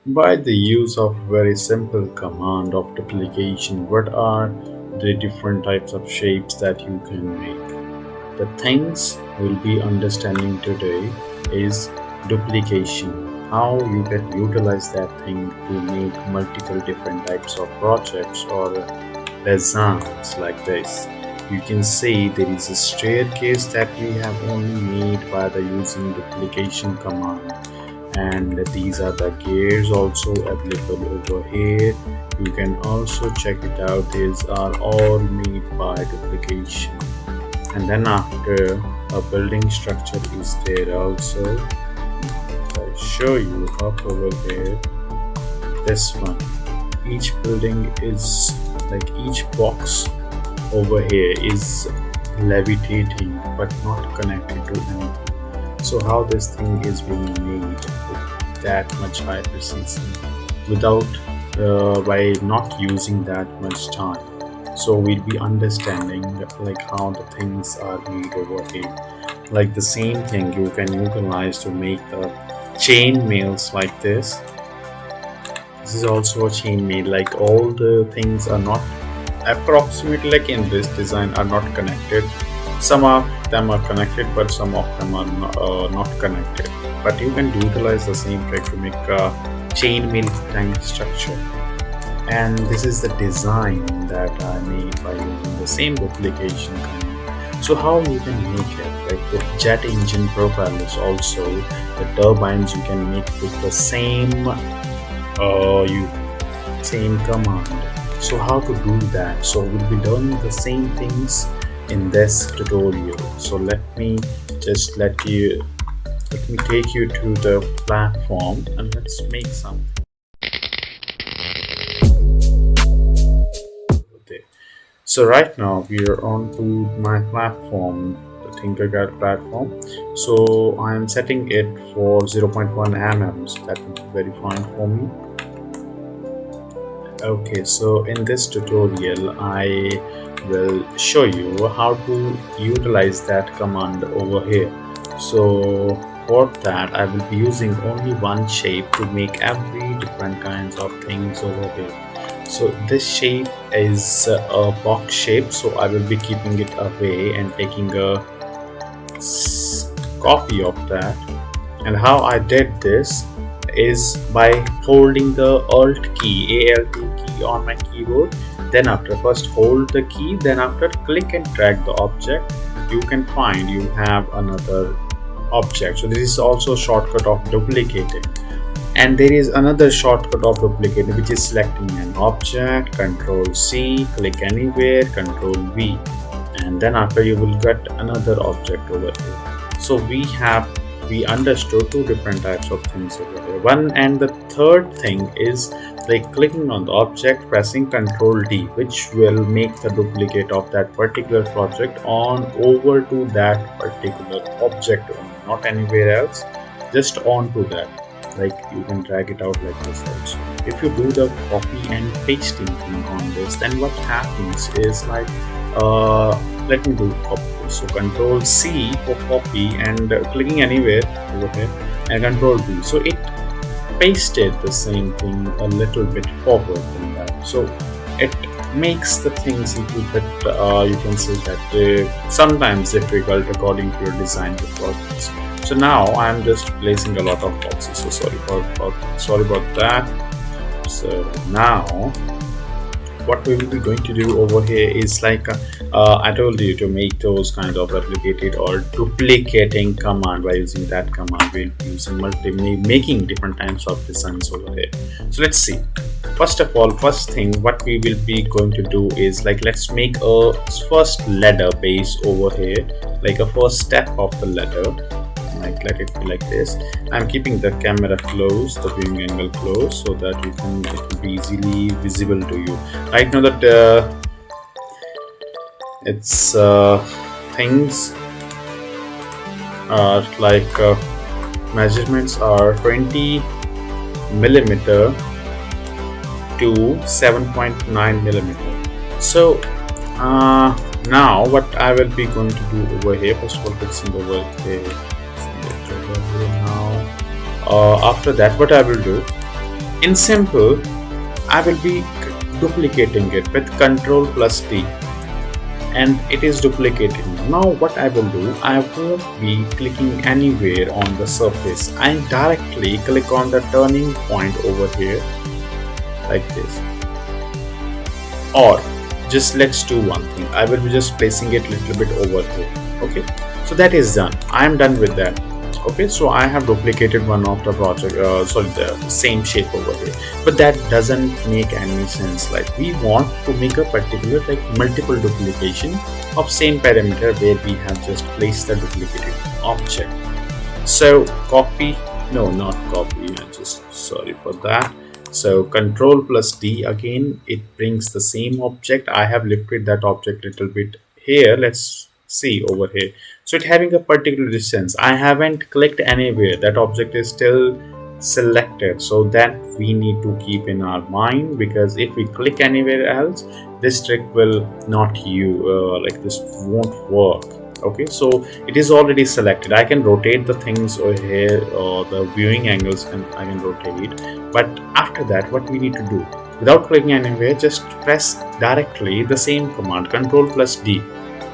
By the use of very simple command of duplication, what are the different types of shapes that you can make? The things we'll be understanding today is duplication, how you can utilize that thing to make multiple different types of projects or designs like this. You can see there is a staircase that we have only made by the using duplication command, and these are the gears also available over here. You can also check it out, these are all made by duplication. And then after, a building structure is there also. I show you up over here, this one, each building is like each box over here is levitating but not connected to anything. So how this thing is being made with that much high precision without by not using that much time. So we'll be understanding like how the things are made over here. Like the same thing you can utilize to make the chain mails like this. This is also a chain mail, like all the things are not approximately like in this design are not connected. Some of them are connected but some of them are not connected, but you can utilize the same trick to make a chain mail tank structure. And this is the design that I made by using the same duplication command. So how you can make it, like the jet engine propellers also, the turbines you can make with the you same command. So how to do that? So we'll be learning the same things in this tutorial. So let me take you to the platform and let's make something. Okay. So right now we are on to my platform, the TinkerCAD platform. So I am setting it for 0.1 mm, so that will be very fine for me. Okay, so in this tutorial I will show you how to utilize that command over here. So for that I will be using only one shape to make every different kinds of things over here. So this shape is a box shape, so I will be keeping it away and taking a copy of that. And how I did this is by holding the Alt key, ALT key on my keyboard. Then after first hold the key, then after click and drag the object, you can find you have another object. So this is also a shortcut of duplicating. And there is another shortcut of duplicating, which is selecting an object, Control C, click anywhere, Control V, and then after you will get another object over here. So we understood two different types of things over here. One, and the third thing is like clicking on the object, pressing Control D, which will make the duplicate of that particular project on over to that particular object only, not anywhere else, just onto that. Like you can drag it out like this also. If you do the copy and pasting thing on this, then what happens is like let me do copy. So Control C for copy and clicking anywhere over here, and Control V. So it pasted the same thing a little bit forward than that. So it makes the things a little bit you can say that sometimes difficult according to your design requirements. So now I'm just placing a lot of boxes. So sorry about that. So now what we will be going to do over here is like I told you to make those kind of replicated or duplicating command. By using that command we'll be using making different types of designs over here. So let's see. First of all, first thing what we will be going to do is like let's make a first ladder base over here, like a first step of the ladder. Like let it be like this. I'm keeping the camera close, the viewing angle close, so that it will be easily visible to you. Right now that it's things are like measurements are 20 millimeter to 7.9 millimeter. So now what I will be going to do over here, first of all fixing over here. Now after that what I will do In simple, I will be duplicating it with Ctrl plus D, and it is duplicated. Now what I will do, I won't be clicking anywhere on the surface. I directly click on the turning point over here like this. Or just let's do one thing, I will be just placing it a little bit over here. Okay, so that is done. I am done with that. Okay, so I have duplicated one of the project, sorry, the same shape over here, but that doesn't make any sense. Like, we want to make a particular, like, multiple duplication of same parameter where we have just placed the duplicated object. So copy, no, not copy, I'm just sorry for that. So Ctrl plus D, again it brings the same object. I have lifted that object a little bit here. Let's see over here. So it having a particular distance. I haven't clicked anywhere. That object is still selected. So that we need to keep in our mind, because if we click anywhere else, this trick will not like this won't work. Okay, so it is already selected. I can rotate the things over here, or the viewing angles I can rotate. But after that, what we need to do, without clicking anywhere, just press directly the same command, Ctrl plus D.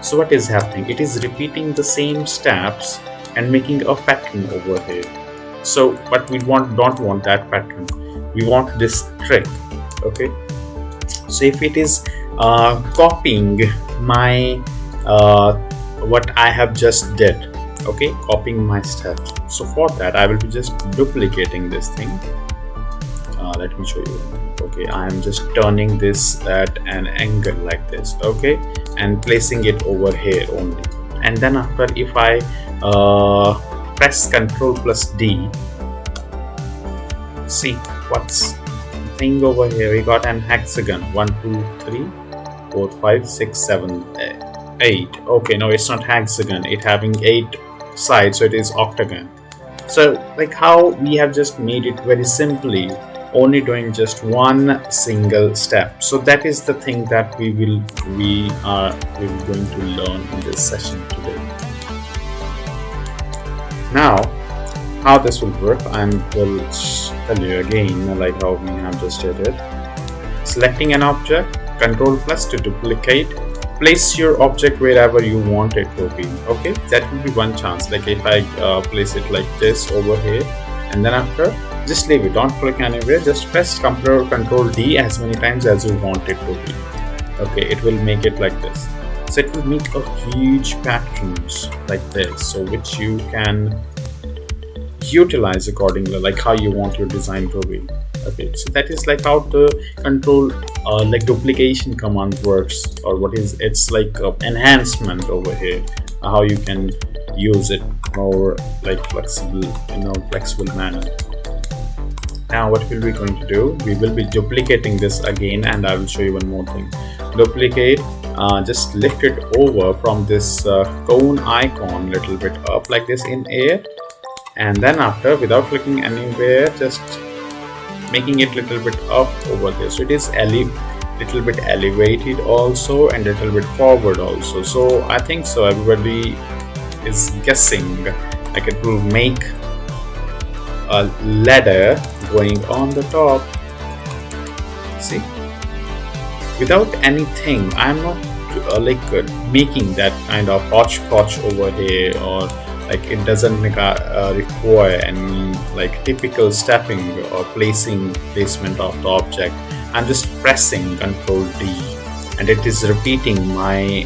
So what is happening? It is repeating the same steps and making a pattern over here. So, but we don't want that pattern. We want this trick. Okay. So if it is copying my what I have just did, okay, copying my steps. So for that, I will be just duplicating this thing. Let me show you. Okay, I am just turning this at an angle like this. Okay, and placing it over here only. And then after, if I press Ctrl plus D, see what's the thing over here. We got an hexagon. 1, 2, 3, 4, 5, 6, 7, 8. Okay, no, it's not hexagon. It having 8 sides, so it is octagon. So like how we have just made it very simply, only doing just one single step. So that is the thing that we are going to learn in this session today. Now, how this will work, I will tell you again, like how we have just did it. Selecting an object, Ctrl plus to duplicate. Place your object wherever you want it to be. Okay, that will be one chance. Like if I place it like this over here, and then after, just leave it, don't click anywhere, just press Ctrl D as many times as you want it to be. Okay, it will make it like this. So it will make a huge patterns like this, so which you can utilize accordingly, like how you want your design to be. Okay, so that is like how the control like duplication command works, or what is, it's like enhancement over here, how you can use it more like flexible, flexible manner. Now what will we going to do, we will be duplicating this again, and I will show you one more thing. Duplicate, just lift it over from this cone icon little bit up like this in air, and then after, without clicking anywhere, just making it little bit up over there. So it is little bit elevated also, and little bit forward also. So I think so everybody is guessing like it will make a ladder going on the top. See, without anything, I'm not making that kind of hodgepodge over here, or like it doesn't require any like typical stepping or placement of the object. I'm just pressing Ctrl D, and it is repeating my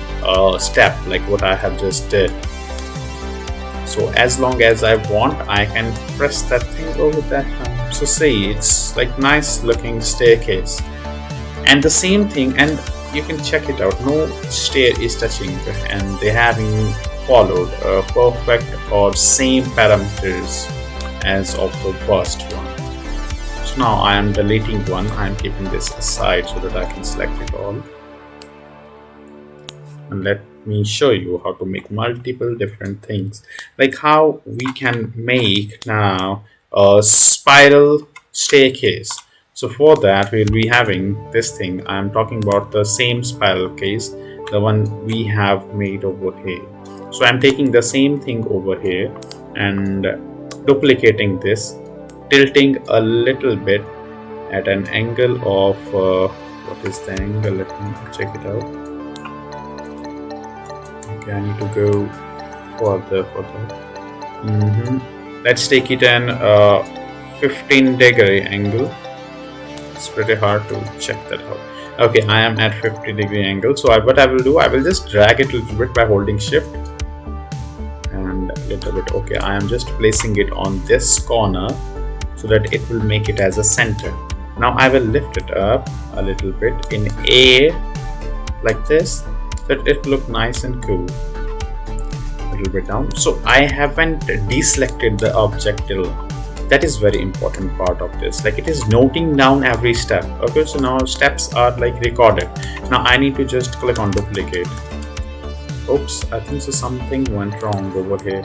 step like what I have just did. So as long as I want, I can press that thing over that time. So see, it's like nice looking staircase, and the same thing, and you can check it out, no stair is touching, and they having followed perfect or same parameters as of the first one. So now I am deleting one, I am keeping this aside so that I can select it all. And let me show you how to make multiple different things, like how we can make now a spiral staircase. So for that, we'll be having this thing. I'm talking about the same spiral case, the one we have made over here. So I'm taking the same thing over here and duplicating this, tilting a little bit, at an angle of what is the angle? Let me check it out. Okay, I need to go further. Let's take it an 15-degree angle. It's pretty hard to check that out. Okay, I am at 50-degree angle. So what I will do, I will just drag it a little bit by holding shift and a little bit. Okay, I am just placing it on this corner so that it will make it as a center. Now I will lift it up a little bit in A like this, so that it look nice and cool. A little bit down. So I haven't deselected the object till now. That is very important part of this. Like, it is noting down every step. Okay, so now steps are like recorded. Now I need to just click on duplicate. Oops, I think so something went wrong over here.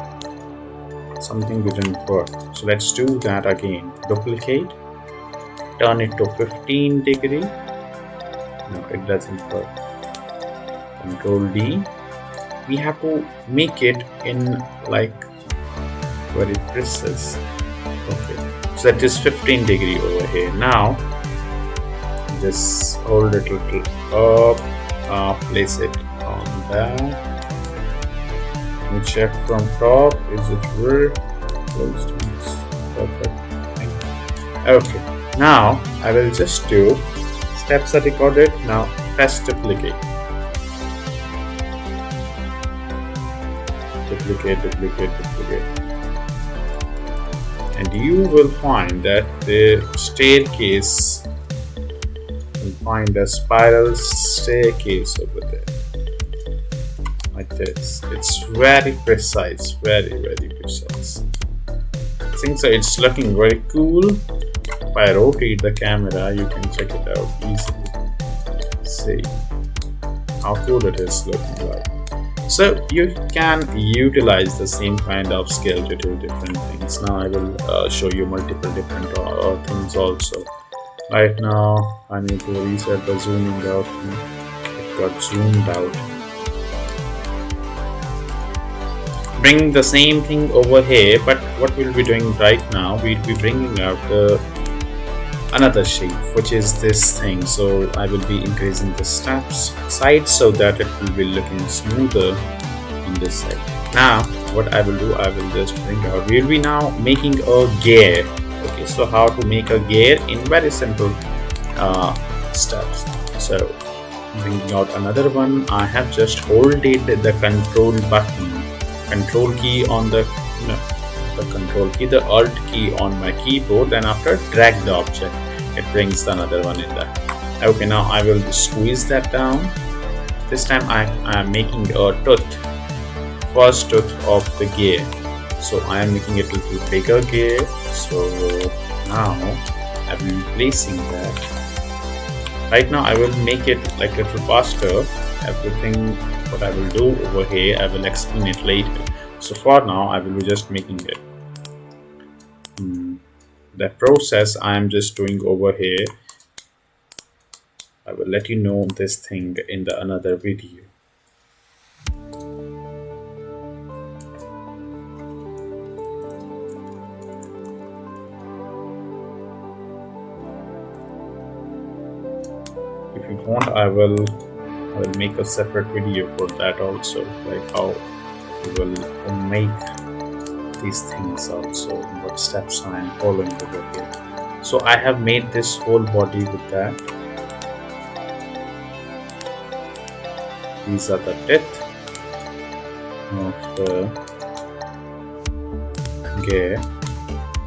Something didn't work. So let's do that again. Duplicate. Turn it to 15-degree. No, it doesn't work. Control D. We have to make it in like very precise. Okay, so that is 15-degree over here. Now just hold it a little up, place it on that. Let me check from top. Is it real? Close to this. Perfect. Okay, now I will just do steps are recorded. Now press duplicate. Duplicate. And you will find that the staircase, you'll find a spiral staircase over there like this. It's very precise, very precise. I think so it's looking very cool. If I rotate the camera, you can check it out easily. See how cool it is looking like. So you can utilize the same kind of skill to do different things. Now I will show you multiple different things also. Right now I need to reset the zooming out. It got zoomed out. Bring the same thing over here, but what we'll be doing right now, we'll be bringing out another shape, which is this thing. So I will be increasing the steps side so that it will be looking smoother on this side. Now what I will do, I will just bring out, we'll be now making a gear. Okay, so how to make a gear in very simple steps. So bringing out another one, I have just holded the control button, control key on the alt key on my keyboard, and after drag the object, it brings another one in there. Okay, now I will squeeze that down. This time I am making a tooth, first tooth of the gear. So I am making it a little bigger gear. So now I will be placing that. Right now I will make it like a little faster. Everything what I will do over here, I will explain it later. So for now I will be just making it. That process I am just doing over here. I will let you know this thing in the another video. If you want, I will make a separate video for that also, like how you will make these things also, what steps I am following over here. So I have made this whole body with that. These are the teeth of the gear.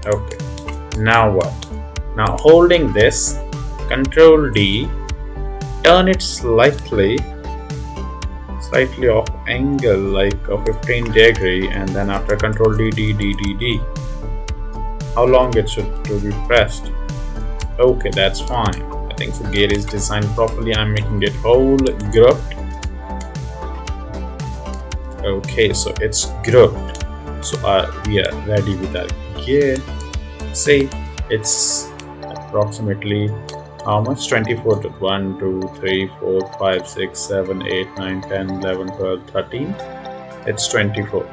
Okay, now what? Now holding this, Control D, turn it slightly off angle, like a 15-degree, and then after Control D. How long it should to be pressed? Okay, that's fine. I think the gear is designed properly. I'm making it whole grouped. Okay, so it's grouped. So we are ready with our gear. See, it's approximately how much? 24 to 1, 2, 3, 4, 5, 6, 7, 8, 9, 10, 11, 12, 13. It's 24.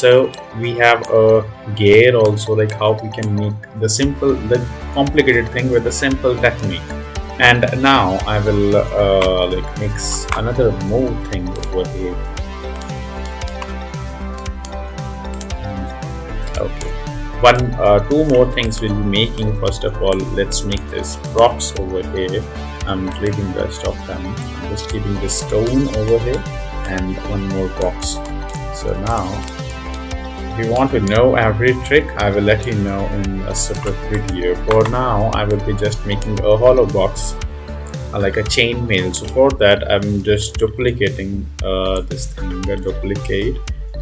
So we have a gear also, like how we can make the complicated thing with a simple technique. And now I will like mix another more thing over here. Okay, two more things we'll be making. First of all, let's make this box over here. I'm deleting the rest of them. I'm just keeping this stone over here and one more box. So now, if you want to know every trick, I will let you know in a separate video. For now, I will be just making a hollow box, like a chainmail. So for that, I'm just duplicating this thing, duplicate,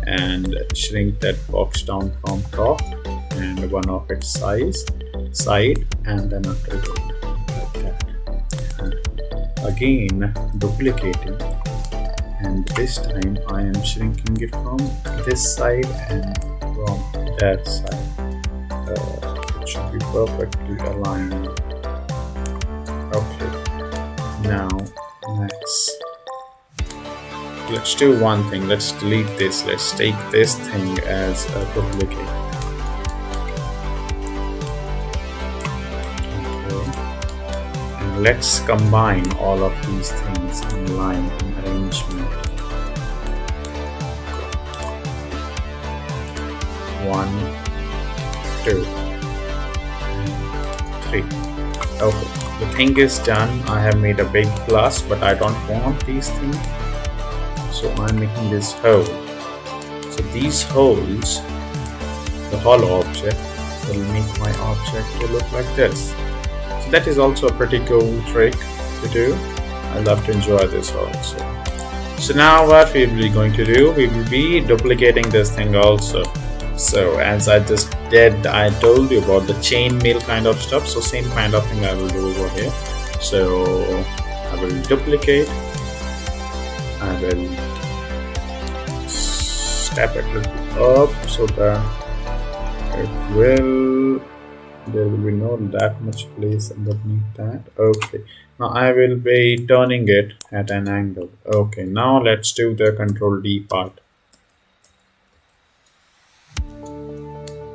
and shrink that box down from top and one of its side, and then after like that. And again duplicating, and this time I am shrinking it from this side and from that side. It should be perfectly aligned. Okay, now let's do one thing. Let's delete this. Let's take this thing as a duplicate. Okay, and let's combine all of these things in line and arrangement. 1, 2, 3. Okay, the thing is done. I have made a big plus, but I don't want these things, so I'm making this hole. So these holes, the hollow object, will make my object to look like this. So that is also a pretty cool trick to do. I love to enjoy this also. So now what we will be going to do, we will be duplicating this thing also. So as I just did, I told you about the chainmail kind of stuff, so same kind of thing I will do over here. So I will duplicate, I will step it a little up so that there will be no that much place underneath that. Okay, now I will be turning it at an angle. Okay, now let's do the Control D part.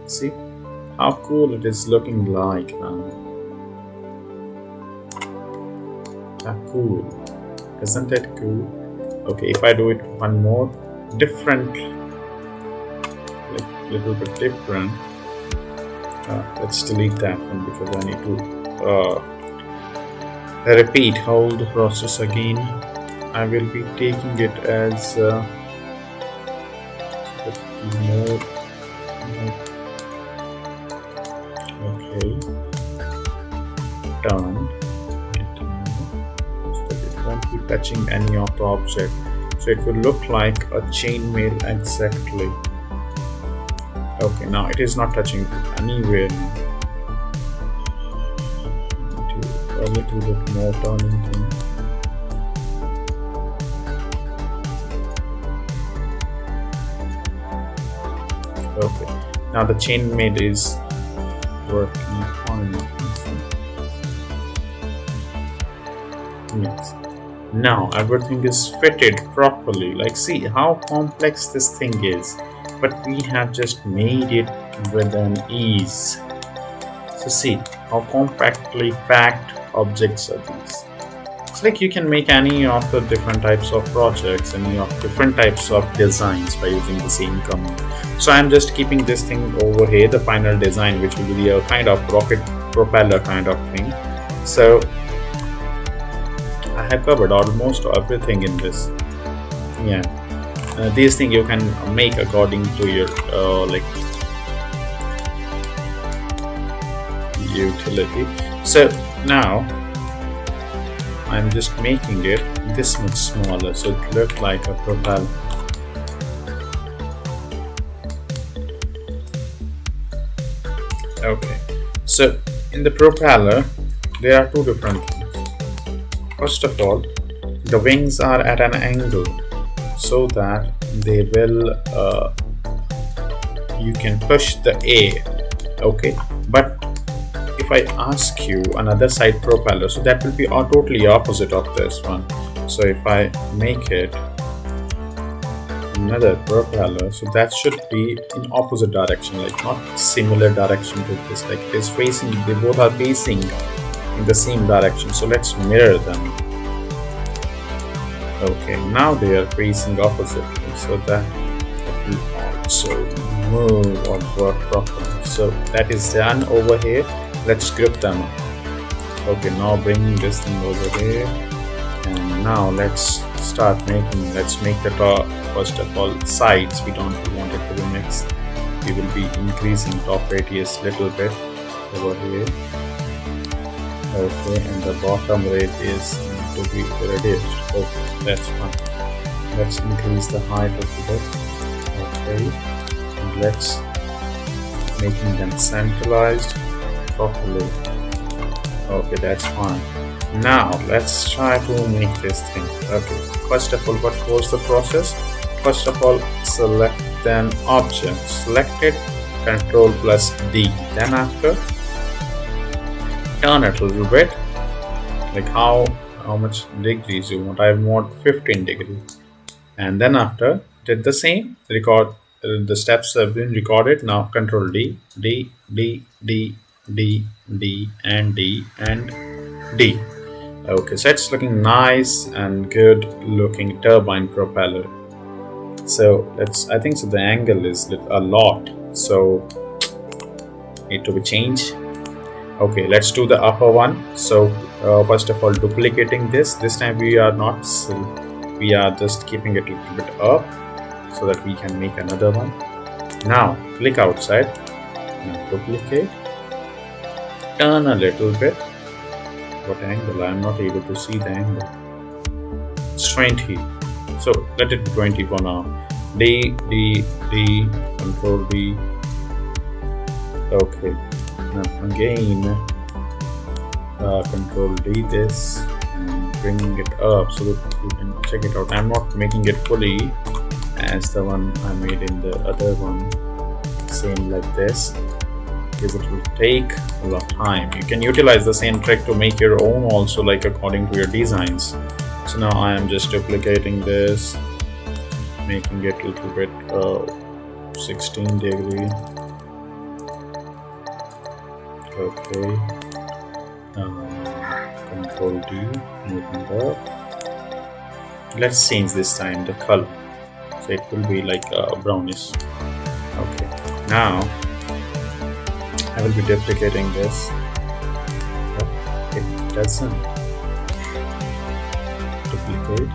See how cool it is looking like now. How cool, isn't it cool? Okay, if I do it one more different, like little bit different, let's delete that one because I need to repeat whole the process again. I will be taking it as more. Okay, done. So that it won't be touching any of the object. So it will look like a chainmail exactly. Okay, now it is not touching anywhere. A little bit more turning thing. Okay, now the chainmail is working fine. Yes. Now everything is fitted properly. Like, see how complex this thing is, but we have just made it with an ease. So see how compactly packed objects are these. It's like you can make any of the different types of projects, any of different types of designs by using the same command. So I'm just keeping this thing over here, the final design, which will be a kind of rocket propeller kind of thing. So I have covered almost everything in this. Yeah, these things you can make according to your like utility. So now I'm just making it this much smaller so it looks like a propeller. Okay, so in the propeller there are two different things. First of all, the wings are at an angle so that they will you can push the air. Okay, but if I ask you another side propeller, so that will be totally opposite of this one. So if I make it another propeller, so that should be in opposite direction, like not similar direction to this, like it is facing, they both are facing in the same direction. So let's mirror them. Okay, now they are facing oppositely, so that will also move or work properly. So that is done over here. Let's group them up. Okay, now bringing this thing over here, and now let's make the top. First of all, sides, we don't want it to be mixed. We will be increasing top radius little bit over here. Okay, and the bottom radius to be reduced. Okay, that's fine. Let's increase the height a little bit. Okay, and let's making them centralized properly. Okay, that's fine. Now let's try to make this thing. Okay, first of all, what was the process? First of all, select an object. Select it, Control plus D. Then after, turn it a little bit, like how much degrees you want. I want 15 degrees. And then after, did the same, record the steps have been recorded. Now Control D, D, D, D, D, D, and D, and D. Okay, so it's looking nice and good looking turbine propeller. So I think so the angle is a lot, so need to be changed. Okay, let's do the upper one. So first of all, duplicating this time we are just keeping it a little bit up so that we can make another one. Now click outside, now duplicate, turn a little bit. What angle? I'm not able to see the angle. It's 20, so let it be 20 for now. D, D, D, Control D. Okay, now again Control D this and bringing it up so that you can check it out. I'm not making it fully as the one I made in the other one, same like this, because it will take a lot of time. You can utilize the same trick to make your own also, like according to your designs. So now I am just duplicating this, making it a little bit 16 degree. Okay, Control D, moving up. Let's change this time the color, so it will be like brownish. Okay, now I will be duplicating this. It doesn't duplicate.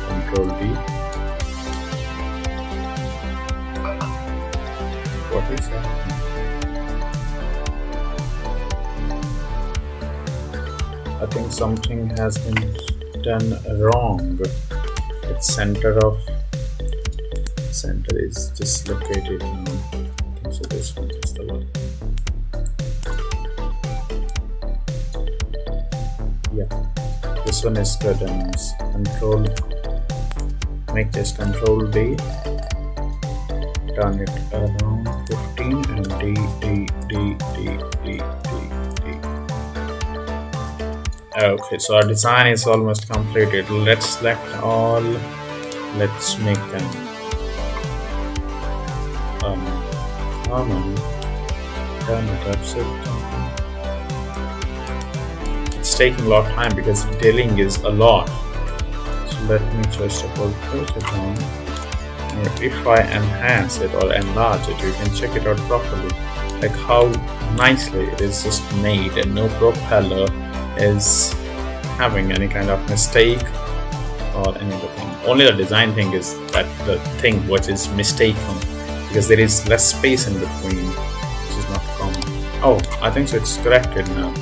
Control D. What is that? I think something has been done wrong. Its center is dislocated now. I think so this one is the one. Yeah, this one is good, and make this Control D, turn it around 15 and D. Okay, so our design is almost completed. Let's select all. Let's make them common. Turn it upside down. It's taking a lot of time because detailing is a lot. So let me first of all put it on. If I enhance it or enlarge it, you can check it out properly, like how nicely it is just made, and no propeller is having any kind of mistake or anything. Only the design thing is that the thing which is mistaken, because there is less space in between, which is not common. Oh, I think so it's corrected now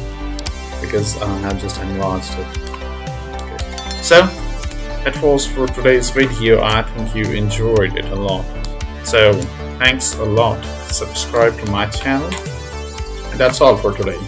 because I have just enlarged it. Okay. So that was for today's video. I think you enjoyed it a lot. So thanks a lot. Subscribe to my channel. And that's all for today.